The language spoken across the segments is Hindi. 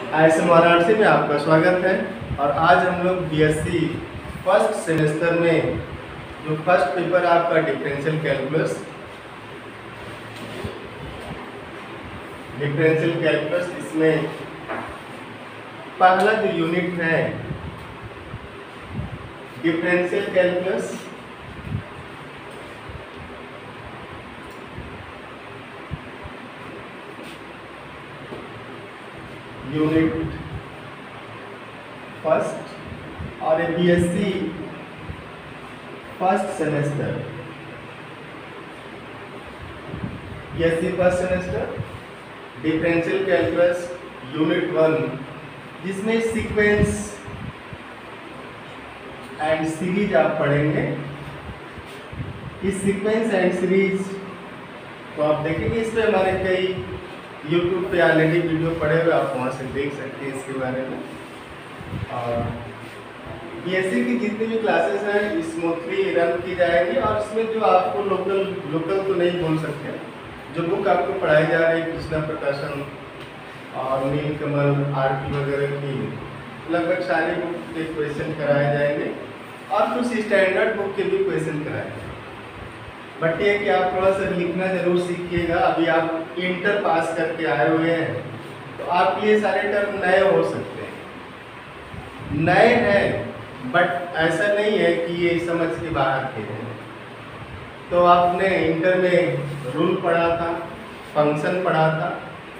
ISM वाराणसी में आपका स्वागत है। और आज हम लोग बीएससी फर्स्ट सेमेस्टर में जो फर्स्ट पेपर है आपका डिफरेंशियल कैलकुलस, इसमें पहला जो यूनिट है डिफरेंशियल कैलकुलस, यूनिट फर्स्ट और BSc first semester, differential calculus unit 1, जिसमें सीक्वेंस एंड सीरीज आप पढ़ेंगे। इस सीक्वेंस एंड सीरीज तो आप देखेंगे, इसमें हमारे कई YouTube पे ऑलरेडी वीडियो पड़े हुए, आप वहाँ से देख सकते हैं इसके बारे में। और बीएससी की जितनी भी क्लासेस हैं स्मूथली रन की जाएगी। और इसमें जो आपको लोकल तो नहीं बोल सकते, जो बुक आपको पढ़ाई जा रही है कृष्णा प्रकाशन और नीलकमल आरती वगैरह की, लगभग सारी बुक के क्वेश्चन कराए जाएंगे और कुछ स्टैंडर्ड बुक के भी क्वेश्चन कराए जाएंगे। बट ये कि आप थोड़ा सा लिखना जरूर सीखिएगा। अभी आप इंटर पास करके आए हुए हैं तो आपके लिए सारे टर्म नए हो सकते हैं, नए हैं, बट ऐसा नहीं है कि ये समझ के बाहर के हैं। तो आपने इंटर में रूल पढ़ा था, फंक्शन पढ़ा था,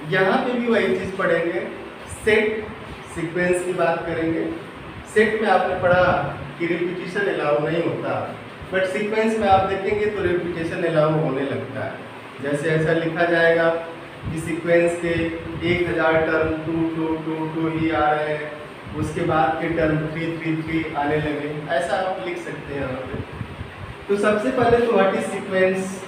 यहाँ पे भी वही चीज़ पढ़ेंगे। सेट सीक्वेंस की बात करेंगे। सेट में आपने पढ़ा कि रिपीटिशन अलाउ नहीं होता, बट सीक्वेंस में आप देखेंगे तो रिपीटेशन अलाउ होने लगता है। जैसे ऐसा लिखा जाएगा कि सीक्वेंस के 1000 टर्म 2 2 2 2 ही आ रहे हैं, उसके बाद के टर्म 3 3 3 आने लगे, ऐसा आप लिख सकते हैं यहाँ पे। तो सबसे पहले तो व्हाट इज सीक्वेंस,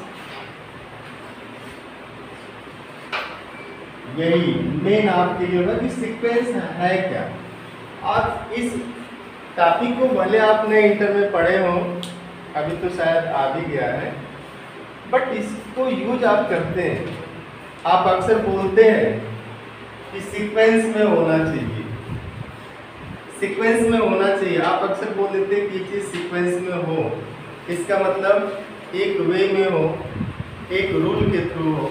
यही मेन आपके लिए होगा कि सीक्वेंस है क्या। और इस टॉपिक को भले आपने इंटर में पढ़े हो, अभी तो शायद आ भी गया है, बट इसको यूज आप करते हैं। आप अक्सर बोलते हैं कि सीक्वेंस में होना चाहिए, सीक्वेंस में होना चाहिए। आप अक्सर बोल देते हैं कि चीज़ सीक्वेंस में हो, इसका मतलब एक वे में हो, एक रूल के थ्रू हो।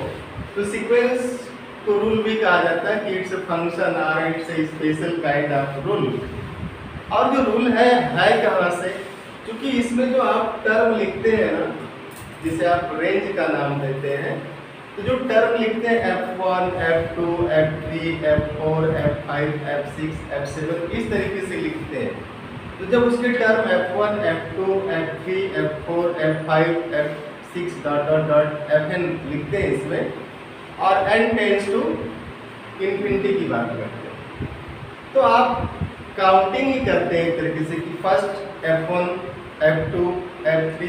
तो सीक्वेंस को रूल भी कहा जाता है कि इट्स अ फंक्शन और it's a special kind of rule. और जो रूल है कहाँ से, क्योंकि इसमें जो आप टर्म लिखते हैं ना, जिसे आप रेंज का नाम देते हैं, तो जो टर्म लिखते हैं F1, F2, F3, F4, F5, F6, F7, इस तरीके से लिखते हैं। तो जब उसके term F1, F2, F3, F4, F5, F6 dot dot dot Fn लिखते हैं इसमें, और n टेंड्स टू इन्फिनिटी की बात करते हैं, तो आप काउंटिंग ही करते हैं एक तरीके से कि first F1, F2, F3,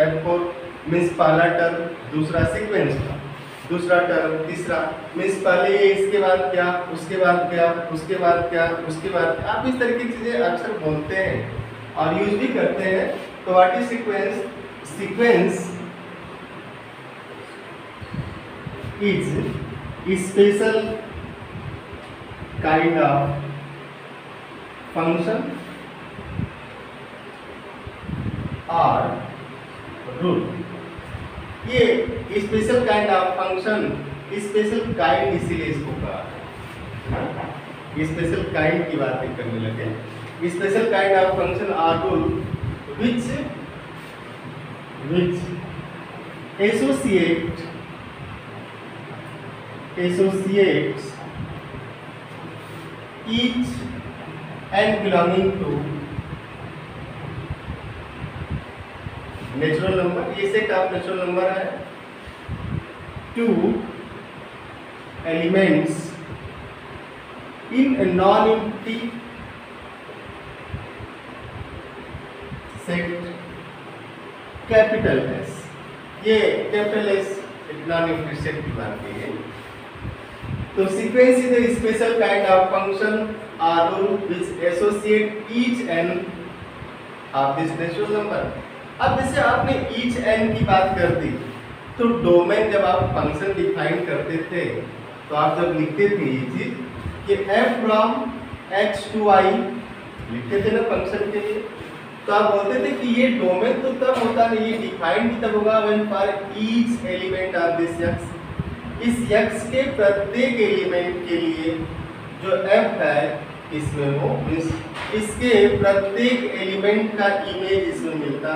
F4 means पहला टर्म, दूसरा सीक्वेंस का, दूसरा टर्म, तीसरा मीन्स पहले ये, इसके बाद क्या, उसके बाद क्या, उसके बाद क्या, उसके बाद क्या। आप इस तरह की चीज़ें अक्सर बोलते हैं और यूज भी करते हैं। तो what is sequence, sequence is special kind of function or rule. ये special kind of function, special kind इसीलिए इसको कहा है, स्पेशल काइंड की बातें करने लगे। Special kind of function or rule which associates each and belonging to natural number, ये सेट ऑफ नेचुरल नंबर है, to elements in a non empty set capital S. ये capital S non empty set की बात की है। तो sequence is a special kind of function or rule which associate each and of this natural number. अब जैसे आपने ईच एन की बात कर दी, तो डोमेन जब आप फंक्शन डिफाइन करते थे तो आप जब लिखते थे ये चीज, कि f from x to y लिखते थे ना फंक्शन के लिए, तो आप बोलते थे कि ये डोमेन तो तब होता नहीं, ये डिफाइंड भी तब होगा when for each element of this x, इस x के प्रत्येक एलिमेंट के लिए जो f है इसमें वो इसके प्रत्येक एलिमेंट का इमेज इसमें मिलता,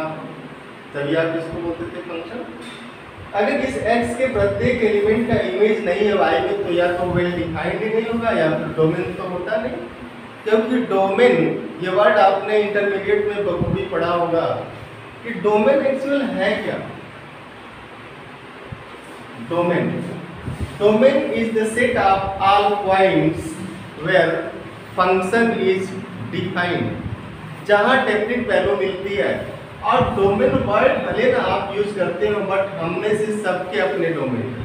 तभी आप इसको बोलते थे फंक्शन। अगर इस x के प्रत्येक एलिमेंट का इमेज नहीं है y में, तो या तो वेल डिफाइंड ही नहीं होगा या फिर डोमेन तो होता नहीं, क्योंकि डोमेन ये वर्ड आपने इंटरमीडिएट में बखूबी पढ़ा होगा कि डोमेन एक्चुअल है क्या। Domain is the set of all points where function is defined, जहां डेफिनेट वैल्यू मिलती है। और डोमेन वर्ड भले ना आप यूज करते हो, बट हमने से सबके अपने डोमेन,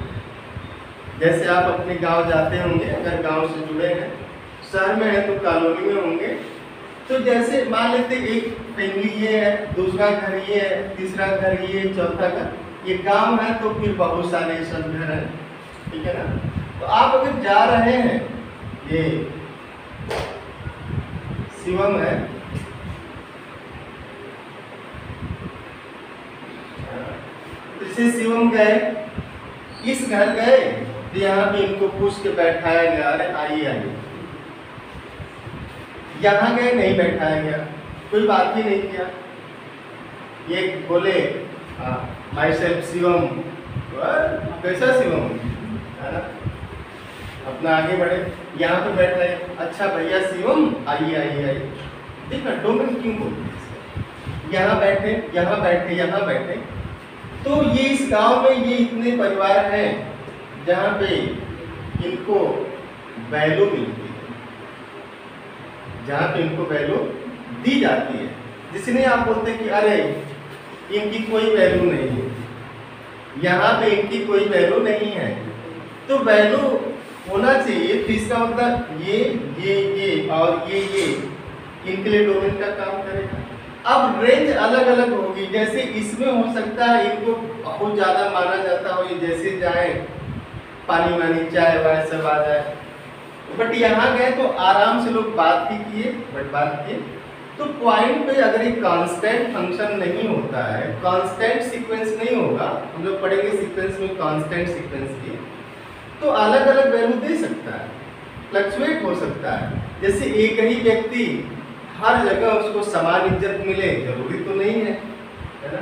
जैसे आप अपने गांव जाते होंगे, अगर गांव से जुड़े हैं, शहर में है तो कॉलोनी में होंगे, तो जैसे मान लेते एक फैमिली ये है, दूसरा घर ये है, तीसरा घर ये, चौथा घर, ये गांव है तो फिर बहुत सारे सब घर हैं, ठीक है ना। तो आप अगर जा रहे हैं, ये शिवम है, इसे शिवम गए, इस घर गए तो यहाँ पे इनको पूछ के बैठाया गया, अरे आइए आइए। यहाँ गए नहीं बैठाया गया, कोई बात ही नहीं किया, ये बोले माई सेल्फ शिवम, कैसा शिवम है ना, अपना आगे बढ़े, यहाँ पे बैठ रहे, अच्छा भैया शिवम आइए आइए आइए, देखा डोमेन क्यों बोलते, यहाँ बैठे यहाँ बैठे यहाँ बैठे। तो ये इस गांव में ये इतने परिवार हैं जहाँ पे इनको वैल्यू मिलती है, जहाँ पे इनको वैल्यू दी जाती है, जिसने आप बोलते हैं कि अरे इनकी कोई वैल्यू नहीं है, यहाँ पे इनकी कोई वैल्यू नहीं है, तो वैल्यू होना चाहिए। तो इसका मतलब ये और ये इनके लिए डोमेन का काम करेगा। अब रेंज अलग अलग होगी, जैसे इसमें हो सकता है इनको बहुत ज़्यादा माना जाता हो, ये जैसे जाए पानी वानी चाय वाय सब आ जाए, बट यहाँ गए तो आराम से लोग बात ही किए, बट बात किए। तो पॉइंट पे अगर एक कांस्टेंट फंक्शन नहीं होता है, कांस्टेंट सीक्वेंस नहीं होगा, हम लोग पढ़ेंगे सीक्वेंस में कांस्टेंट सीक्वेंस की, तो अलग अलग वैल्यू दे सकता है, फ्लक्चुएट हो सकता है। जैसे एक ही व्यक्ति हर जगह उसको समान इज्जत मिले जरूरी तो नहीं है, है ना।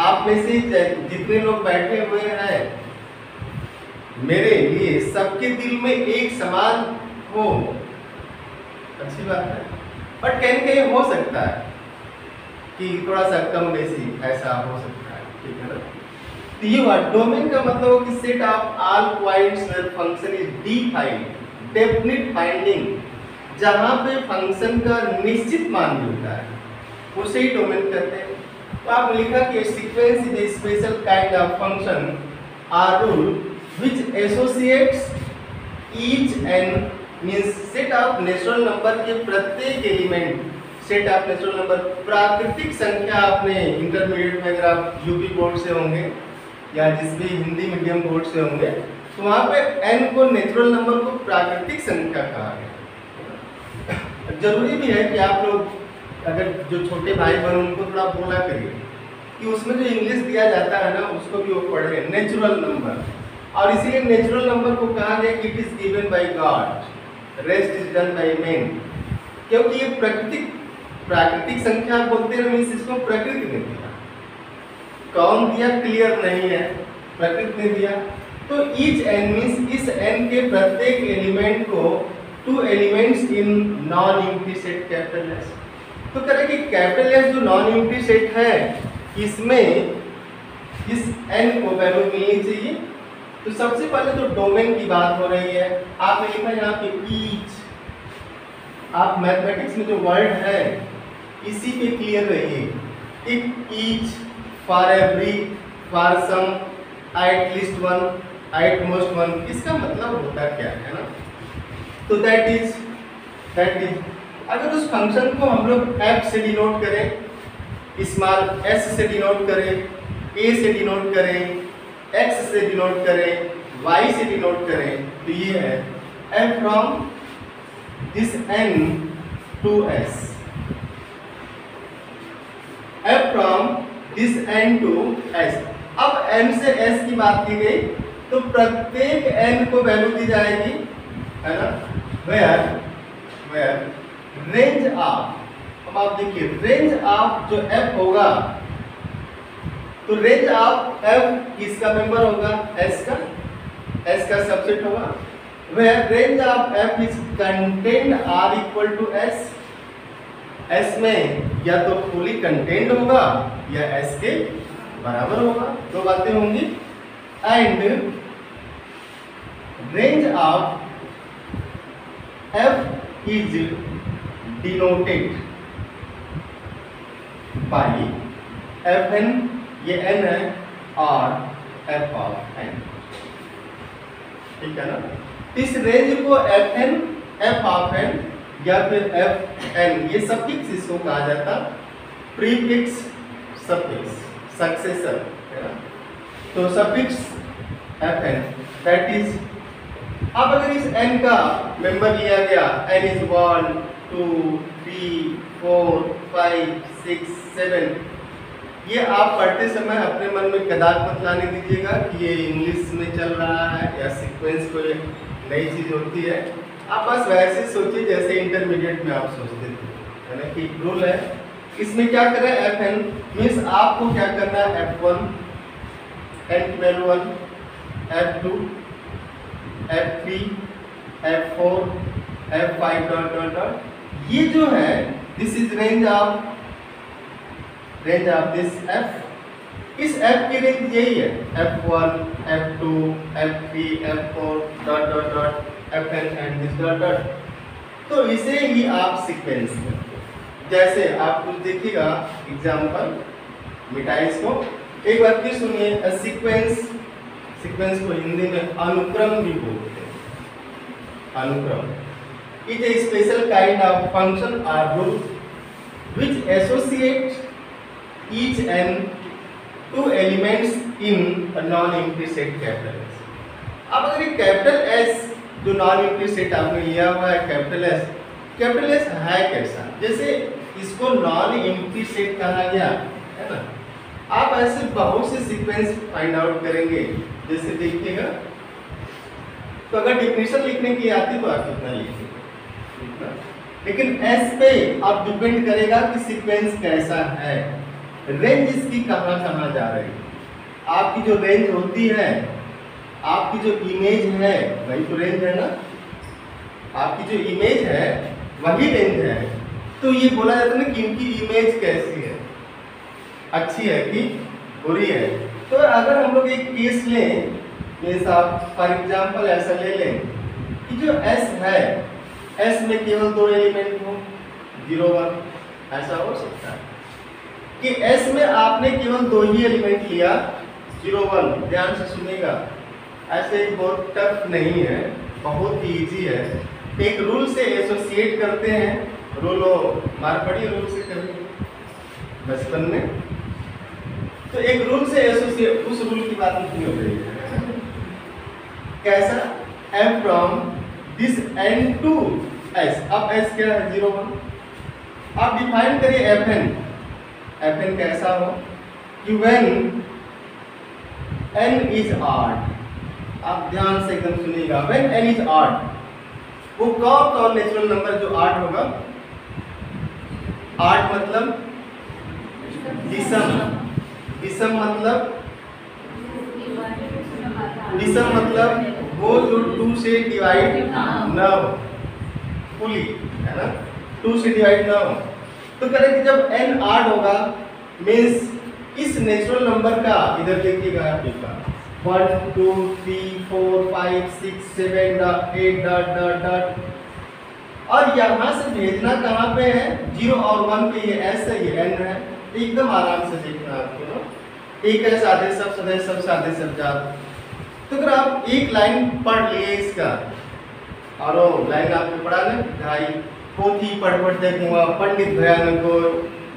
आप में से जितने लोग बैठे हुए हैं, मेरे लिए सबके दिल में एक समान हो, अच्छी बात है, बट कहीं हो सकता है कि थोड़ा सा कम बेसी ऐसा हो सकता है, ठीक है ना। तो ये बात डोमेन का मतलब कि set of all points where function is defined, definite finding, जहां पे फंक्शन का निश्चित मान मिलता है, उसे ही डोमेन कहते हैं। तो आप लिखा कि sequence is a special kind of function or rule which associates each N means set of natural number के प्रत्येक element, set of natural number, प्राकृतिक संख्या। आपने इंटरमीडिएट में अगर आप यूपी बोर्ड से होंगे या जिस भी हिंदी मीडियम बोर्ड से होंगे, तो वहाँ पे n को नेचुरल नंबर को प्राकृतिक संख्या कहा गया। जरूरी भी है कि आप लोग अगर जो छोटे भाई बहन उनको थोड़ा बोला करिए कि उसमें जो इंग्लिश दिया जाता है ना, उसको भी वो पढ़े, नेचुरल नंबर। और इसीलिए नेचुरल नंबर को कहा गया कि it is given by God, rest is done by man, क्योंकि ये प्राकृतिक संख्या बोलते हैं, मींस इसको प्रकृति ने दिया। कौन दिया क्लियर नहीं है, प्रकृति ने दिया। तो ईच एन मींस इस एन के प्रत्येक एलिमेंट को to elements in non empty set capital S. तो करें कि कैपिटल एस जो नॉन एम्प्टी सेट है, इसमें इस एन को वैल्यू मिलनी चाहिए। तो सबसे पहले तो डोमेन की बात हो रही है, आपने लिखा यहाँ पे ईच। आप मैथमेटिक्स में जो वर्ड है इसी पे क्लियर रहिए, if each, for every, for some, at least one, at most one, इसका मतलब होता क्या है ना। तो दैट इज अगर उस फंक्शन को हम लोग f से डिनोट करें, स्मॉल s से डिनोट करें, a से डिनोट करें, x से डिनोट करें, y से डिनोट करें, तो ये है f from this n to s, f from this n to s। अब n से s की बात की गई तो प्रत्येक n को वैल्यू दी जाएगी, है ना, वेयर रेंज ऑफ, अब आप देखिए रेंज ऑफ जो f होगा, तो रेंज ऑफ f किसका मेंबर होगा, s का सबसेट होगा, where range of f is contained r equal to s, s में या तो फुली कंटेन्ड होगा या s के बराबर होगा, दो बातें होंगी। And range of f is denoted by fn, ये n है, और f ऑफ n, ठीक है ना। इस रेंज को fn, f ऑफ n या फिर fn, ये सफिक्स इसको कहा जाता, प्रीफिक्स सफिक्स सक्सेसर, है ना। तो सफिक्स fn दैट इज, अब अगर इस n का मेंबर लिया गया, n इज 1 2 3 4 5 6 7, ये आप पढ़ते समय अपने मन में कदाच मत लाने दीजिएगा कि ये इंग्लिश में चल रहा है या सीक्वेंस कोई नई चीज होती है। आप बस वैसे सोचिए जैसे इंटरमीडिएट में आप सोचते थे, है ना, कि रूल है। इसमें क्या करें, fn मीन्स आपको क्या करना है, f1 n की value 1, f2 f3 f4 f5 dot dot dot, ये जो है this is range of this f। इस f की रेंज यही है, f1 f2 f3 f4 dot dot dot fn and this dot dot. तो इसे ही आप सीक्वेंस में, जैसे आप कुछ देखिएगा एग्जांपल, मिटाइए इसको एक बार फिर सुनिए। सीक्वेंस को हिंदी में अनुक्रम भी बोलते हैं, अनुक्रम is a special kind of function or rule which associate each and two elements in a non-empty set capital S। अब अगर ये कैपिटल S जो नॉन-एम्प्टी सेट आपने लिया हुआ है कैपिटल एस है कैसा, जैसे इसको नॉन-एम्प्टी सेट कहा गया है ना। आप ऐसे बहुत से सीक्वेंस फाइंड आउट करेंगे, जैसे देखिएगा, तो अगर डिफिनेशन लिखने की आती तो आप कितना लिखेंगे, लेकिन एस पे आप डिपेंड करेगा कि सीक्वेंस कैसा है, रेंज इसकी कहाँ कहाँ जा रही है। आपकी जो रेंज होती है, आपकी जो इमेज है वही तो रेंज है ना, आपकी जो इमेज है वही रेंज है। तो ये बोला जाता है ना कि इनकी इमेज कैसी है, अच्छी है कि बुरी है। तो अगर हम लोग एक केस लें, जैसे आप फॉर एग्जांपल ऐसा ले लें कि जो S है, S में केवल दो एलिमेंट हो, 0 1, ऐसा हो सकता है कि S में आपने केवल दो ही एलिमेंट लिया 0 1। ध्यान से सुनेगा, ऐसे बहुत टफ नहीं है, बहुत ही इजी है। एक रूल से एसोसिएट करते हैं, रूल मारपड़ी रूल से करेंगे बचपन में, तो एक रूल से एसोसिएट, उस रूल की बात नहीं हो रही है। कैसा, m from this n to s। अब s क्या है, 0 1। आप डिफाइन करिए fn, fn कैसा हो कि when n इज ऑड। आप ध्यान से एकदम सुनिएगा, when n इज ऑड, वो कौन नेचुरल नंबर जो 8 होगा, 8 मतलब विषम मतलब वो जो 2 से डिवाइड ना हो, फुली, है ना, 2 से डिवाइड ना हो। तो करें कि जब n 8 होगा मीन्स इस नेचुरल नंबर का, इधर देखिएगा 1 2 3 4 5 6 7 8 डॉट डॉट डॉट, और यहाँ से भेजना कहाँ पे है, 0 और 1 पे, ये s है ये n है। एकदम आराम से देखना आपको ना, एक है सादे सब सदे सब सादे सब जात। तो अगर आप एक लाइन पढ़ लिए इसका, और वो लाइन आपने पढ़ा ना, ढाई पोथी पढ़ देखूंगा पंडित भयानक को,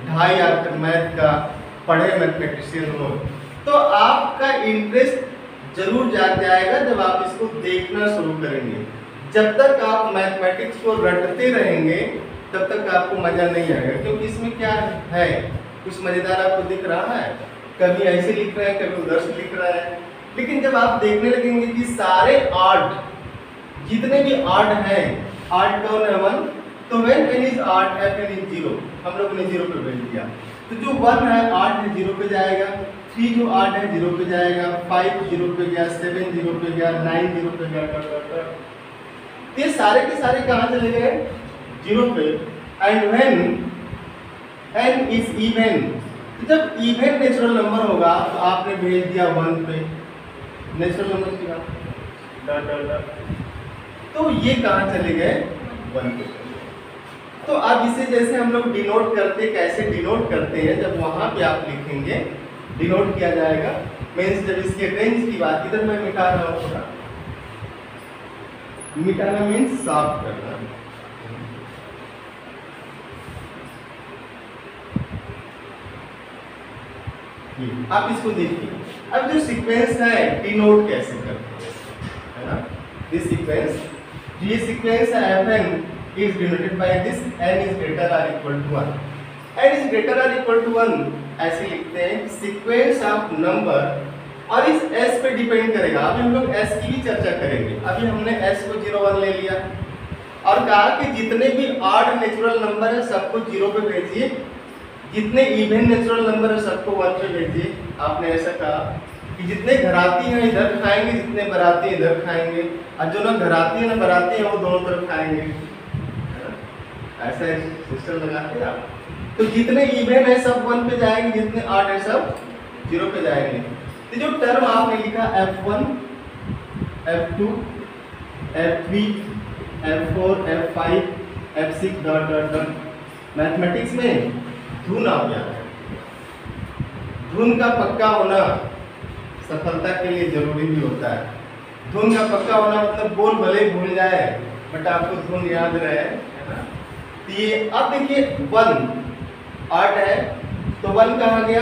ढाई आपका मैथ का पढ़े मैथमेटिशियन हो, तो आपका इंटरेस्ट जरूर जाग जाएगा जब आप इसको देखना शुरू करेंगे। जब तक आप मैथमेटिक्स को रटते रहेंगे तब तक आपको मजा नहीं आएगा, क्योंकि इसमें क्या है, कुछ मजेदार आपको दिख रहा है, कभी ऐसे लिख रहे हैं, कभी उधर से लिख रहा है। लेकिन जब आप देखने लगेंगे कि सारे आर्ट, जितने भी आर्ट हैं, आर्ट कौन है 1, तो when n is art f n is 0, हम लोग ने 0 पे भेज दिया, तो जो 1 है आर्ट है 0 पे जाएगा, 3 जो आर्ट है 0 पे जाएगा, 5 0 पे गया, 7 0 पे गया, 9 0 पे गया, ये सारे के सारे कहाँ चले गए 0 पे। And when n is even, जब इवन नेचुरल नंबर होगा तो आपने भेज दिया 1 पे, नेचुरल नंबर की बात, तो ये कहाँ चले गए 1 पे। तो अब इसे जैसे हम लोग डिनोट करते, कैसे डिनोट करते हैं, जब वहां पे आप लिखेंगे डिनोट किया जाएगा, मीन्स जब इसके रेंज की बात, इधर मैं मिटा रहा हूँ थोड़ा, मिटाना मीन्स साफ करना, आप इसको देखिए। अब जो सीक्वेंस है डिनोट कैसे करते हैं, है ना, दिस सीक्वेंस, ये सीक्वेंस है fn is denoted by this n is greater or equal to 1, n is greater or equal to 1 ऐसे लिखते हैं सीक्वेंस ऑफ नंबर, और इस s पे डिपेंड करेगा। अभी हम लोग s की भी चर्चा करेंगे, अभी हमने s को 0 1 ले लिया और कहा कि जितने भी ऑड नेचुरल नंबर है सबको 0 पे भेजिए, जितने इवन नेचुरल नंबर है सबको 1 पे भेजिए। आपने ऐसा कहा कि जितने घराती हैं इधर खाएंगे, जितने बराती इधर खाएंगे, और जो ना घराती है ना बराती है वो दोनों तरफ खाएंगे, ऐसा सिस्टम लगाते हैं आप। तो जितने इवन है सब 1 पे जाएंगे, जितने ऑड है सब 0 पे जाएंगे। तो जो टर्म आपने लिखा f1 f2 f3 f4 f5 f6 dot dot dot, mathematics में धुन आ गया है। धुन का पक्का होना सफलता के लिए जरूरी भी होता है। धुन का पक्का होना मतलब बोल भले भूल जाए बट आपको धुन याद रहे, है ना। तो ये अब देखिए 1 8 है तो 1 कहाँ गया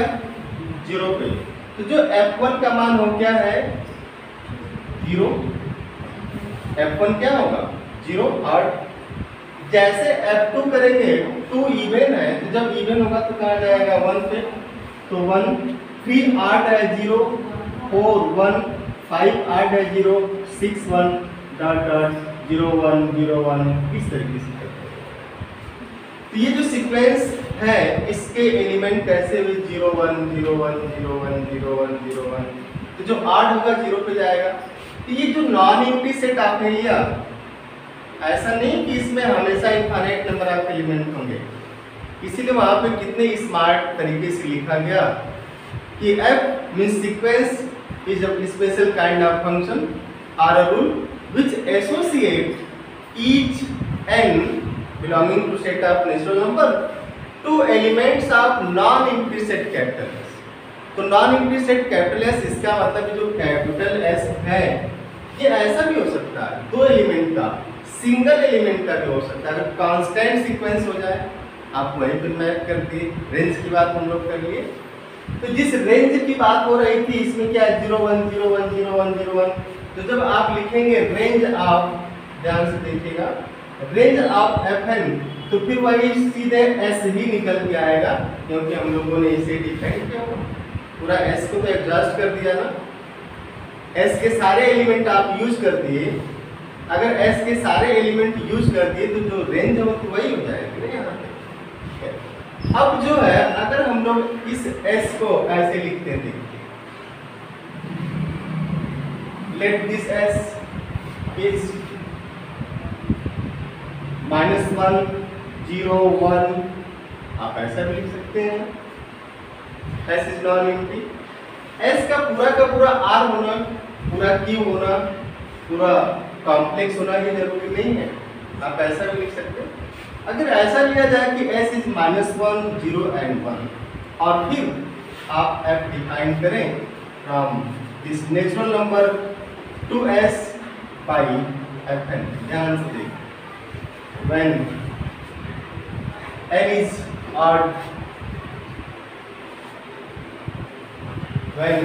0 पे, तो जो f1 का मान हो क्या है 0, f1 क्या होगा 0 8। जैसे f2 करेंगे 2 इवन है, तो जब इवन होगा तो कहाँ जाएगा 1 पे, तो 1 फिर 8 है 0 4 1 5 8 है 0 6 1 डॉट डॉट 0 1 0 1, इस तरीके से करते हैं। तो ये जो सीक्वेंस है इसके एलिमेंट कैसे हुए 0 1 0 1 0 1 0 1 0 1, तो जो 8 होगा 0 पे जाएगा। तो ये जो नॉन एम्प्टी सेट आपने लिया, ऐसा नहीं कि इसमें हमेशा इनफाइनाइट नंबर ऑफ एलिमेंट होंगे, इसीलिए वहां पे कितने स्मार्ट तरीके से लिखा गया कि f means sequence is a special kind of function or a rule which associate each n belonging to set of natural number to elements of non empty set capital S। तो non empty set capital S, इसका मतलब जो कैपिटल S है ये ऐसा भी हो सकता है 2 एलिमेंट का, सिंगल एलिमेंट का भी हो सकता है। अगर कांस्टेंट सीक्वेंस हो जाए आप वहीं पर मैप कर दिए, रेंज की बात हम लोग कर लिए। तो जिस रेंज की बात हो रही थी इसमें क्या है 0 1 0 1 0 1 0 1, तो जब आप लिखेंगे रेंज ऑफ, ध्यान से देखिएगा, रेंज ऑफ fn, तो फिर वही सीधे s ही निकल के आएगा, क्योंकि हम लोगों ने इसे डिफाइन किया, पूरा s को तो एडजस्ट कर दिया ना, s के सारे एलिमेंट आप यूज कर दिए। अगर s के सारे एलिमेंट यूज कर दिए तो जो रेंज है वो तो वही हो जाएगी ना यहाँ पे। अब जो है अगर हम लोग इस s को ऐसे लिखते हैं, देखिए लेट दिस s इज -1 0 1, आप ऐसा भी लिख सकते हैं, s is non empty. s का पूरा r होना, पूरा q होना, पूरा कॉम्प्लेक्स होना ये जरूरी नहीं है, आप ऐसा भी लिख सकते हैं। अगर ऐसा लिया जाए कि s इज -1 0 and 1 और फिर आप f डिफाइन करें from this natural number two s by fn, ध्यान से देखिए, when n is odd, when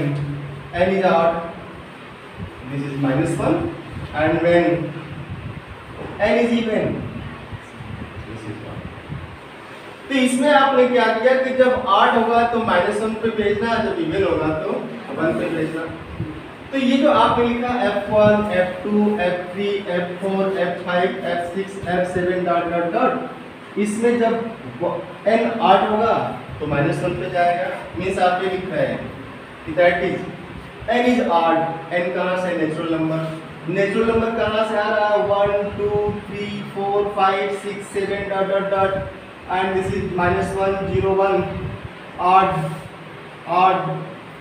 n is odd this is -1, and when n is even. तो इसमें आपने क्या किया कि जब 8 होगा तो -1 पे भेजना, जब इवन होगा तो 1 पे भेजना। तो ये जो आपने लिखा F1, F2, F3, F4, F5, F6, F7 dot dot dot, इसमें जब n 8 होगा तो -1 पे जाएगा। मीन्स आप ये लिख रहे हैं कि that is n is odd। n कहाँ से? Natural number. नेचुरल नंबर कहाँ से आ रहा है? 1 2 3 4 5 6 7 dot dot dot, and this is -1 0 1, odd odd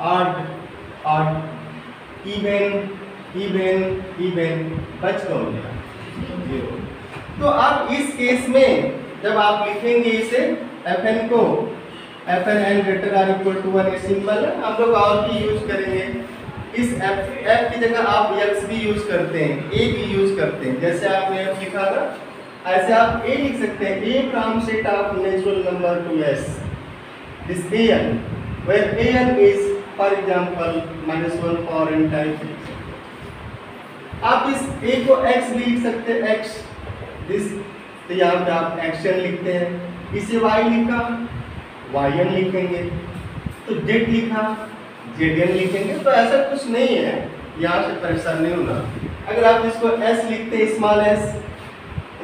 odd odd, even even even, बच कौन गया? 0। तो अब इस केस में जब आप लिखेंगे इसे fn को, fn n greater or equal to 1, ये सिंपल है। हम लोग और भी यूज करेंगे। इस f की जगह आप x भी यूज करते हैं, a भी यूज करते हैं। जैसे आपने f लिखा था, ऐसे आप a लिख सकते हैं, a from set of natural number to s, this an, where an is for example -1 for n type। आप इस a को x भी लिख सकते हैं, x this, तो यहाँ पे आप xn लिखते हैं। इसे y लिखा, yn लिखेंगे, तो z लिखा, zn लिखेंगे। तो ऐसा कुछ नहीं है, यहाँ से परेशान नहीं होना। अगर आप इसको s लिखते हैं, small s,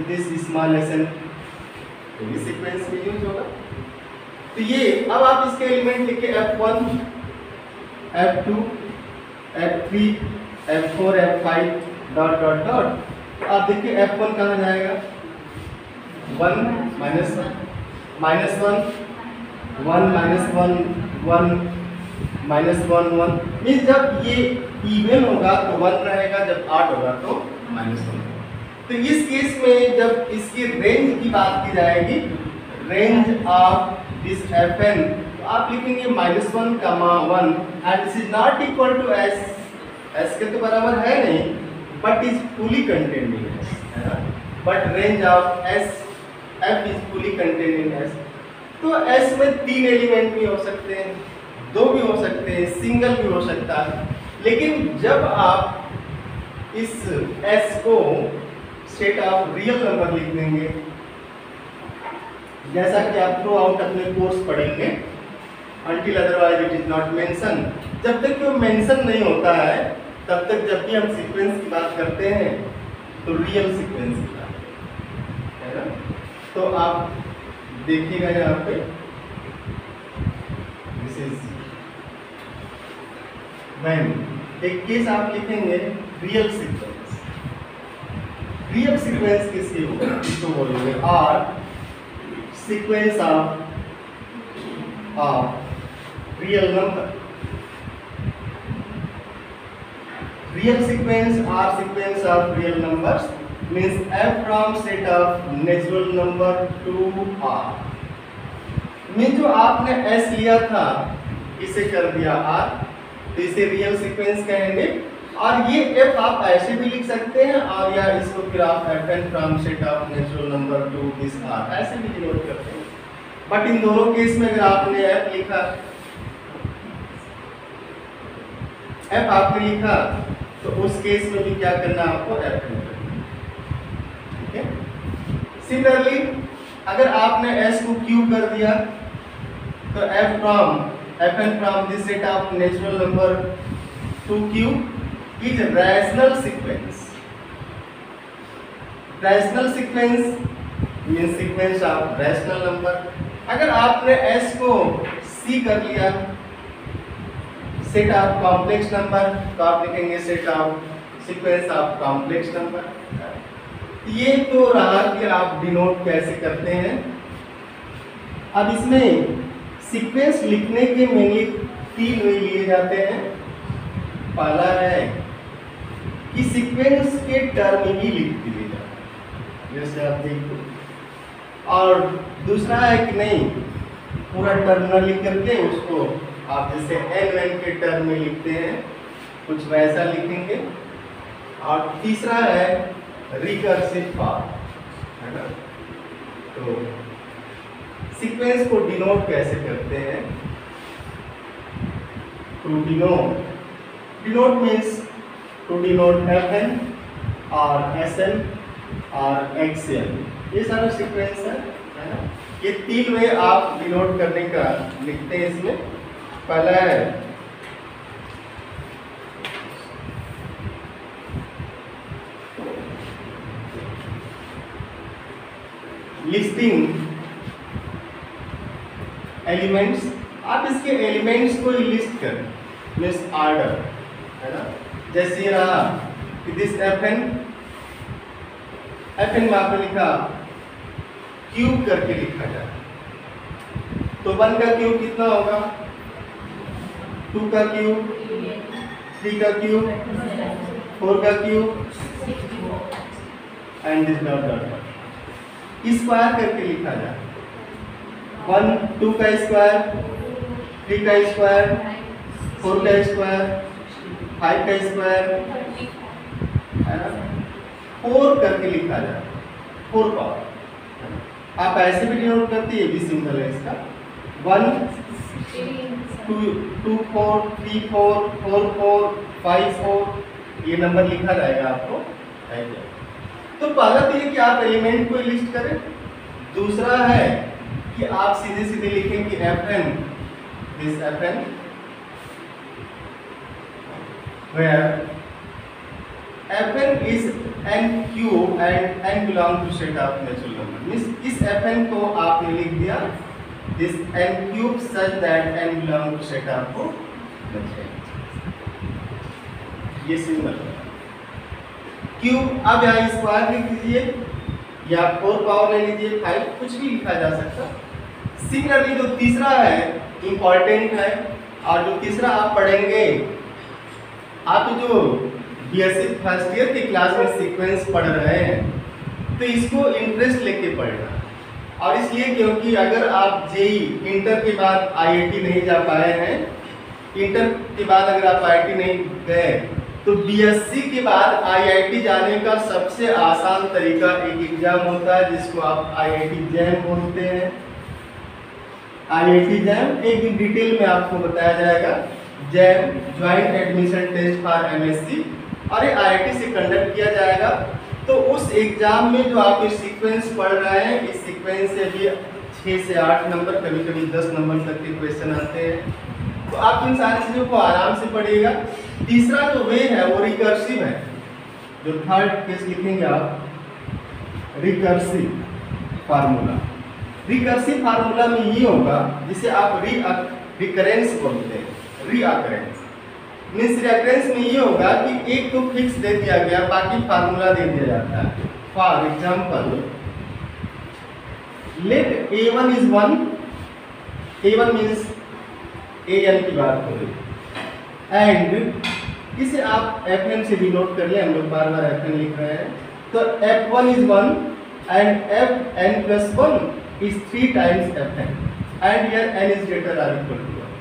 this small sn, तो ये सीक्वेंस में यूज होगा। तो ये अब आप इसके एलिमेंट लिखे f1, f2, f3, f4, f5 dot dot dot. आप देखिए f1 कहाँ जाएगा? 1 -1 -1 1 -1 1 -1 1, मीन्स जब ये इवन होगा तो 1 रहेगा, जब 8 होगा तो -1। तो इस केस में जब इसकी रेंज की बात की जाएगी, रेंज ऑफ दिस fn, तो आप लिखेंगे -1 comma 1, and this is not equal to s, s के तो बराबर है नहीं, but is fully contained in s, है ना। But range of s f is fully contained in s। तो s में 3 एलिमेंट भी हो सकते हैं, 2 भी हो सकते हैं, सिंगल भी हो सकता है। लेकिन जब आप इस s को सेट ऑफ रियल नंबर लिख देंगे, जैसा कि आप थ्रू आउट अपने कोर्स पढ़ेंगे, until otherwise it is not mentioned, जब तक वो मेंशन नहीं होता है तब तक जब भी हम सीक्वेंस की बात करते हैं तो रियल सीक्वेंस की बात है ना। तो आप देखिएगा यहाँ पे, दिस इज व्हेन, एक केस आप लिखेंगे रियल सीक्वेंस। रियल सीक्वेंस किसकी होगा? इसको बोलेंगे or sequence of real number. Real sequence or sequence of real numbers means f from set of natural number to r। Means जो आपने s लिया था इसे कर दिया r, तो इसे रियल सीक्वेंस कहेंगे। और ये f आप ऐसे भी लिख सकते हैं, और या इसको फिर आप fn from set of natural number to this r ऐसे भी डिनोट करते हैं। बट इन दोनों केस में अगर आपने f लिखा, f आपने लिखा, तो उस केस में भी क्या करना आपको? fn करना। ठीक है। सिमिलरली अगर आपने s को q कर दिया, तो fn from this set of natural number to q is rational sequence। rational sequence means sequence of rational number। अगर आपने s को c कर लिया, सेट ऑफ कॉम्प्लेक्स नंबर, तो आप लिखेंगे set of sequence of complex number. ये तो रहा कि आप डिनोट कैसे करते हैं। अब इसमें सीक्वेंस लिखने के मेनली 3 वे लिए जाते हैं। पहला है कि सीक्वेंस के टर्म ही लिख दिए जाते हैं, जैसे आप देखो, और दूसरा है कि नहीं पूरा टर्म न लिख करके उसको आप जैसे n के टर्म में लिखते हैं, कुछ वैसा लिखेंगे। और तीसरा है रिकर्सिव फॉर्म, है ना। तो सीक्वेंस को डिनोट कैसे करते हैं? To denote means to denote fn और sn और एक्सएल, ये सारा सीक्वेंस है ना। ये 3 वे आप डिनोट करने का लिखते हैं इसमें। पहला है लिस्टिंग एलिमेंट्स, आप इसके एलिमेंट्स को लिस्ट करें, मीन्स ऑर्डर, है ना। जैसे ये रहा कि दिस एफएन में आपने लिखा क्यूब करके लिखा जाए, तो 1 का क्यूब कितना होगा, 2 का क्यूब, 3 का क्यूब, 4 का cube and this dot dot dot. Square करके लिखा जाए, 1 2 का स्क्वायर, 3 का स्क्वायर, 4 का स्क्वायर, 5 का स्क्वायर, है ना। 4 करके लिखा जाए, 4 पावर। आप ऐसे भी डिनोट करते हैं, ये भी सिंबल है इसका, 1 2 2 4 3 4 4 4 5 4, ये नंबर लिखा जाएगा आपको। तो पहला तो ये कि आप एलिमेंट को लिस्ट करें। दूसरा है कि आप सीधे सीधे लिखें कि Fn, this Fn where Fn is n cube and n belong to set of natural number, means इस Fn को आपने लिख दिया this n cube such that n belong to set of natural, ये सिंबल क्यूब। अब यहाँ स्क्वायर लिख दीजिए या 4 पावर ले लीजिए, 5, कुछ भी लिखा जा सकता। सिमिलरली जो तीसरा है इंपॉर्टेंट है, और जो तीसरा आप पढ़ेंगे, आप जो बीएससी फर्स्ट ईयर की क्लास में सीक्वेंस पढ़ रहे हैं तो इसको इंटरेस्ट लेके पढ़ना। और इसलिए क्योंकि अगर आप जेई इंटर के बाद आईआईटी नहीं जा पाए हैं, इंटर के बाद अगर आप आईआईटी नहीं गए, तो बीएससी के बाद आईआईटी जाने का सबसे आसान तरीका एक एग्जाम होता है जिसको आप आईआईटी जैम बोलते हैं। आईआईटी जैम एक दिन डिटेल में आपको बताया जाएगा। JAM joint admission test for MSc, और ये आईआईटी से कंडक्ट किया जाएगा। तो उस एग्जाम में जो आप इस सीक्वेंस पढ़ रहे हैं, इस सीक्वेंस से भी 6 से 8 नंबर, कभी कभी 10 नंबर तक के क्वेश्चन आते हैं। तो आप इन सारी चीज़ों को आराम से पढ़िएगा। तीसरा जो वे है वो रिकर्सिव है। जो थर्ड केस लिखेंगे आप, रिकर्सिव फार्मूला। रिकर्सिव फार्मूला में ये होगा जिसे आप रिकरेंस बोलते हैं। रीअकरेंस मीन्स रिकरेंस में ये होगा कि एक तो फिक्स दे दिया गया, बाकी फार्मूला दे दिया जाता है। For example, let a1 is 1, a1 means an की बात हो रही, एंड इसे आप fn से डिनोट कर ले, हम लोग बार बार fn लिख रहे हैं। तो f1 is 1 and fn plus 1 is 3 times fn, and here n is greater or equal to 1।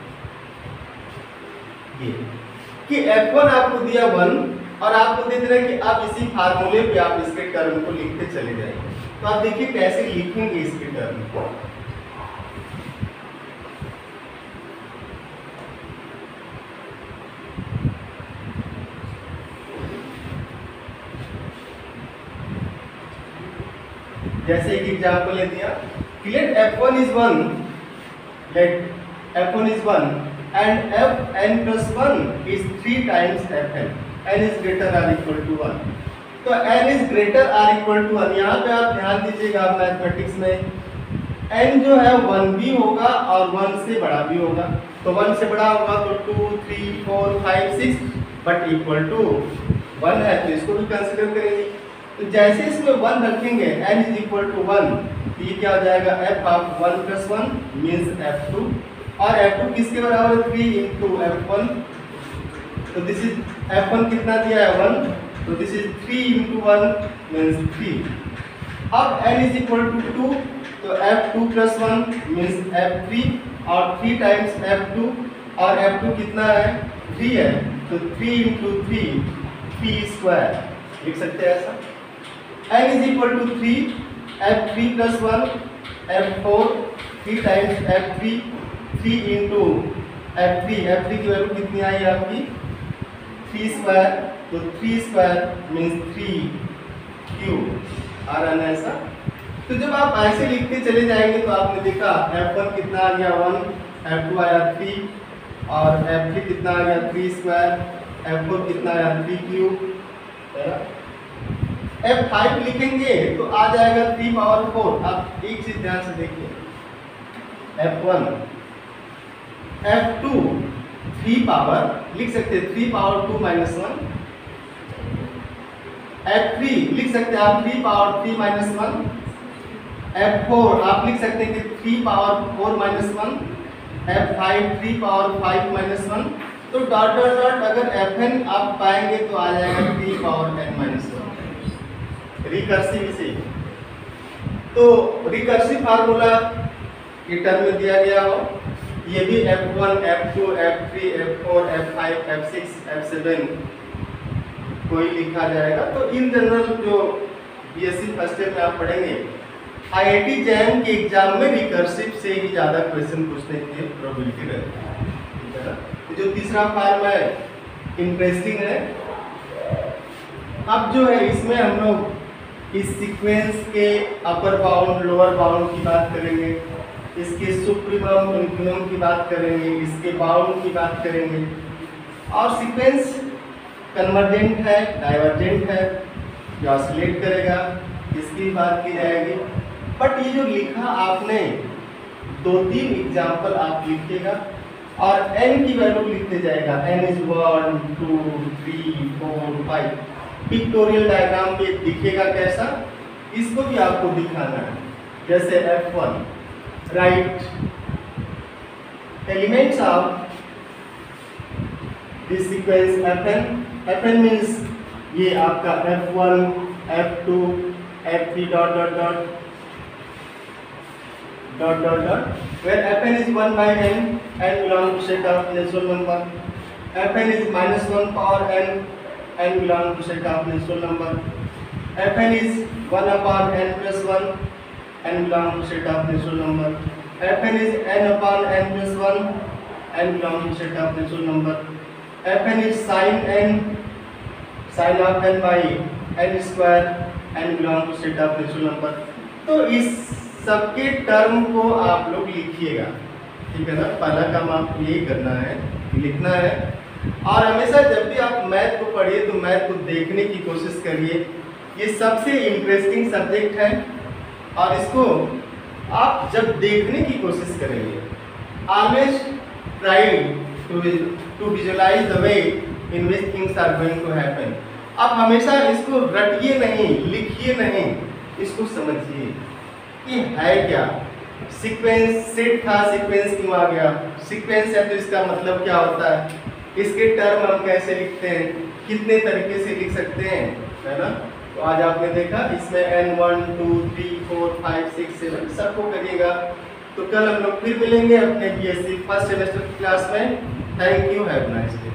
ये कि f1 आपको दिया 1 और आपको दे दे रहा है कि आप इसी फार्मूले पे आप इसके टर्म को लिखते चले जाएंगे। तो आप देखिए कैसे लिखेंगे इसके टर्म को। जैसे एक एग्जाम्पल ले दिया, late f1 is 1, let f1 is 1 and fn plus 1 is 3 times fn, n is greater or equal to 1। तो n is greater or equal to 1, यहाँ पे आप ध्यान दीजिएगा मैथमेटिक्स में n जो है 1 भी होगा और 1 से बड़ा भी होगा। तो 1 से बड़ा होगा तो 2 3 4 5 6, बट इक्वल टू 1 है तो इसको भी कंसिडर करेंगे। तो जैसे इसमें 1 रखेंगे n इज इक्वल टू 1, तो ये क्या हो जाएगा, f of 1 plus 1 means f2, और f2 किसके बराबर है, 3 इंटू f1। तो दिस इज f1 कितना दिया है 1, तो दिस इज 3 इंटू 1 मीन्स 3। अब n इज इक्वल टू 2, तो f2 प्लस 1 मीन्स f3, और 3 टाइम्स f2, और f2 कितना है 3 है, तो 3 इंटू 3 3 स्क्वायर लिख सकते हैं ऐसा। n is equal to 3, f3 plus 1, f4, 3 times f3, 3 into f3, f3 की वैल्यू कितनी आई आपकी 3 स्क्वायर, तो 3 स्क्वायर मीन्स 3 क्यूब। आ रहा ना ऐसा। तो जब आप ऐसे लिखते चले जाएंगे तो आपने देखा F1 कितना आ गया 1, F2 आया 3 और F3 कितना आ गया 3 स्क्वायर, F4 कितना आया 3 क्यूब, F5 लिखेंगे तो आ जाएगा 3 पावर 4। आप एक चीज ध्यान से देखिए, F1 F2 3 पावर लिख सकते हैं 3 पावर 2 माइनस 1, F3 लिख सकते हैं आप 3 पावर 3 माइनस 1, F4 आप लिख सकते हैं कि 3 power 4 minus 1, F5 3 power 5 minus 1। तो डॉट डॉट डॉट अगर Fn आप पाएंगे तो आ जाएगा 3 पावर n माइनस 1 रिकर्सिव इसे। तो रिकर्सिव फार्मूला की टर्म में दिया गया हो, ये भी F1 F2 F3 F4 F5 F6 F7 कोई लिखा जाएगा। तो इन जनरल जो बीएससी फर्स्ट ईयर में आप पढ़ेंगे, आईआईटी जैम के एग्जाम में रिकर्सिव से ही ज्यादा क्वेश्चन पूछने की प्रोबेबिलिटी रहती है, ठीक है ना। तो जो तीसरा फॉर्म है इंटरेस्टिंग है। अब जो है इसमें हम लोग इस सीक्वेंस के अपर बाउंड लोअर बाउंड की बात करेंगे, इसके सुप्रीमम इन्फिमम की बात करेंगे, इसके बाउंड की बात करेंगे, और सीक्वेंस कन्वर्जेंट है डाइवर्जेंट है जो ऑसिलेट करेगा इसकी बात की जाएगी। बट ये जो लिखा आपने 2-3 एग्जाम्पल आप लिखिएगा और n की वैल्यू लिखते जाएगा, n इज 1 2 3 4 5। पिक्टोरियल डायग्राम पे दिखेगा कैसा, इसको भी आपको दिखाना है। जैसे F1 right elements of this sequence Fn means ये आपका F1 F2 F3 dot dot dot dot dot dot, where Fn is 1 by n belong to set of natural number, Fn is minus 1 power n belong to set of natural number, Fn is 1 upon n plus 1 belong to set of natural number, Fn is n upon n plus 1 belong to set of natural number, Fn is sin of n by n square belong to set of natural number। तो इस सबके टर्म को आप लोग लिखिएगा, ठीक है ना। पहला काम आप यही करना है, लिखना है। और हमेशा जब भी आप मैथ को पढ़िए तो मैथ को देखने की कोशिश करिए, ये सबसे इंटरेस्टिंग सब्जेक्ट है और इसको आप जब देखने की कोशिश करेंगे, always try to visualise the way in which things are going to happen. आप हमेशा इसको रटिए नहीं, लिखिए नहीं, इसको समझिए कि है क्या। सीक्वेंस सेट था, सीक्वेंस क्यों आ गया, सीक्वेंस है तो इसका मतलब क्या होता है, इसके टर्म हम कैसे लिखते हैं, कितने तरीके से लिख सकते हैं, है ना। तो आज आपने देखा इसमें n1 2 3 4 5 6 7 सबको करिएगा। तो कल हम लोग फिर मिलेंगे अपने बीएससी फर्स्ट सेमेस्टर की क्लास में। Thank you, have nice day.